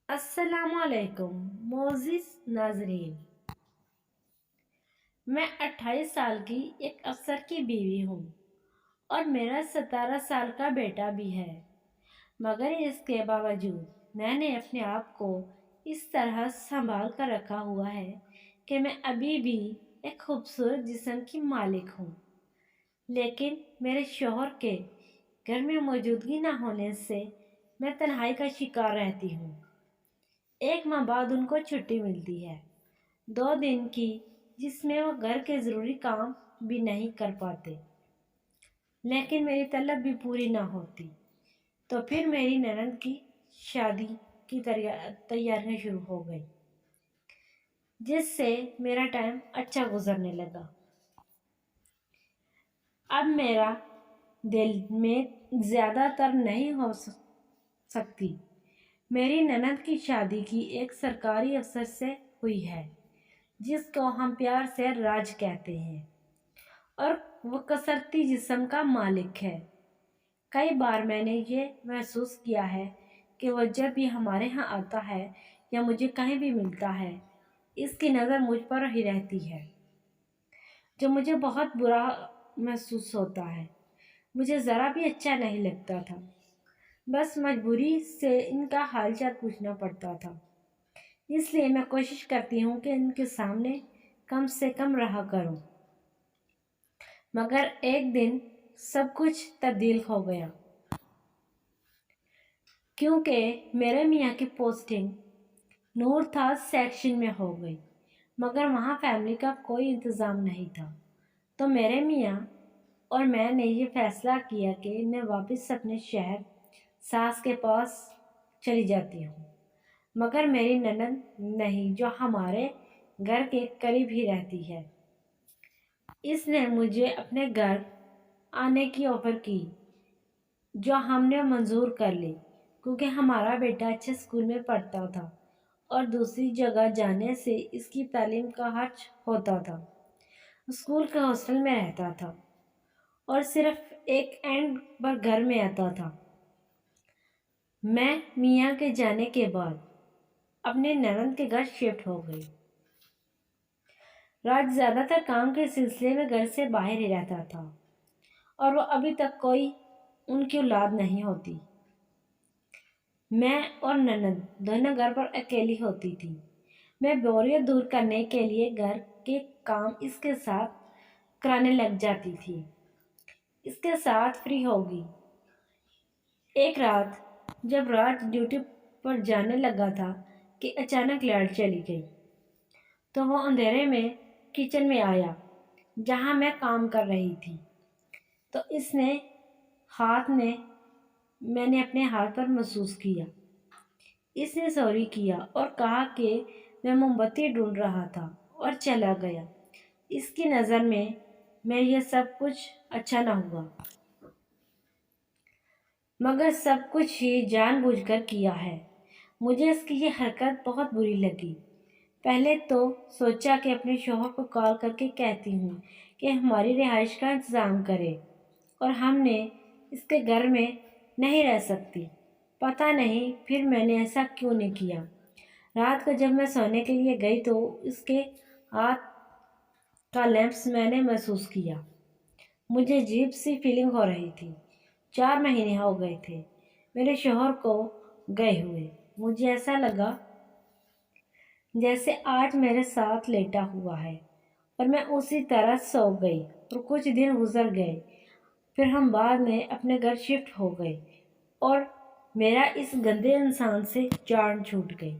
السلام علیکم معزز ناظرین، میں 28 سال کی ایک افسر کی بیوی ہوں اور میرا 17 سال کا بیٹا بھی ہے، مگر اس کے باوجود میں نے اپنے آپ کو اس طرح سنبھال کر رکھا ہوا ہے کہ میں ابھی بھی ایک خوبصورت جسم کی مالک ہوں، لیکن میرے شوہر کے گھر میں موجودگی نہ ہونے سے میں تنہائی کا شکار رہتی ہوں۔ ایک ماہ بعد ان کو چھٹی ملتی ہے، 2 دن کی، جس میں وہ گھر کے ضروری کام بھی نہیں کر پاتے، لیکن میری طلب بھی پوری نہ ہوتی تو پھر میری نند کی شادی کی تیاریاں شروع ہو گئی، جس سے میرا ٹائم اچھا گزرنے لگا۔ اب میرا دل میں زیادہ تر نہیں ہو سکتی۔ میری نند کی شادی کی ایک سرکاری افسر سے ہوئی ہے، جس کو ہم پیار سے راج کہتے ہیں، اور وہ کثرتی جسم کا مالک ہے۔ کئی بار میں نے یہ محسوس کیا ہے کہ وہ جب بھی ہمارے ہاں آتا ہے یا مجھے کہیں بھی ملتا ہے، اس کی نظر مجھ پر ہی رہتی ہے، جو مجھے بہت برا محسوس ہوتا ہے۔ مجھے ذرا بھی اچھا نہیں لگتا تھا، بس مجبوری سے ان کا حال چال پوچھنا پڑتا تھا۔ اس لیے میں کوشش کرتی ہوں کہ ان کے سامنے کم سے کم رہا کروں، مگر ایک دن سب کچھ تبدیل ہو گیا، کیونکہ میرے میاں کی پوسٹنگ نور تھا سیکشن میں ہو گئی، مگر وہاں فیملی کا کوئی انتظام نہیں تھا، تو میرے میاں اور میں نے یہ فیصلہ کیا کہ میں واپس اپنے شہر ساس کے پاس چلی جاتی ہوں، مگر میری نند نہیں، جو ہمارے گھر کے قریب ہی رہتی ہے۔ اس نے مجھے اپنے گھر آنے کی آفر کی، جو ہم نے منظور کر لی، کیونکہ ہمارا بیٹا اچھے اسکول میں پڑھتا تھا اور دوسری جگہ جانے سے اس کی تعلیم کا خرچ ہوتا تھا۔ اسکول کے ہاسٹل میں رہتا تھا اور صرف ایک اینڈ پر گھر میں آتا تھا۔ میں میاں کے جانے کے بعد اپنے نند کے گھر شفٹ ہو گئی۔ راج زیادہ تر کام کے سلسلے میں گھر سے باہر ہی رہتا تھا، اور وہ ابھی تک کوئی ان کی اولاد نہیں ہوتی۔ میں اور نند دونوں گھر پر اکیلی ہوتی تھی۔ میں بوریت دور کرنے کے لیے گھر کے کام اس کے ساتھ کرانے لگ جاتی تھی، اس کے ساتھ فری ہوگی۔ ایک رات جب راج ڈیوٹی پر جانے لگا تھا کہ اچانک لائٹ چلی گئی، تو وہ اندھیرے میں کچن میں آیا جہاں میں کام کر رہی تھی، تو میں نے اپنے ہاتھ پر محسوس کیا۔ اس نے سوری کیا اور کہا کہ میں موم بتی ڈھونڈ رہا تھا اور چلا گیا۔ اس کی نظر میں یہ سب کچھ اچھا نہ ہوا، مگر سب کچھ ہی جان بوجھ کر کیا ہے۔ مجھے اس کی یہ حرکت بہت بری لگی۔ پہلے تو سوچا کہ اپنے شوہر کو کال کر کے کہتی ہوں کہ ہماری رہائش کا انتظام کرے، اور ہم نے اس کے گھر میں نہیں رہ سکتی۔ پتہ نہیں پھر میں نے ایسا کیوں نہیں کیا۔ رات کو جب میں سونے کے لیے گئی تو اس کے ہاتھ کا لیمس میں نے محسوس کیا۔ مجھے عجیب سی فیلنگ ہو رہی تھی۔ 4 مہینے ہو گئے تھے میرے شوہر کو گئے ہوئے۔ مجھے ایسا لگا جیسے آج میرے ساتھ لیٹا ہوا ہے، اور میں اسی طرح سو گئی، اور کچھ دن گزر گئے۔ پھر ہم بعد میں اپنے گھر شفٹ ہو گئے اور میرا اس گندے انسان سے جان چھوٹ گئی۔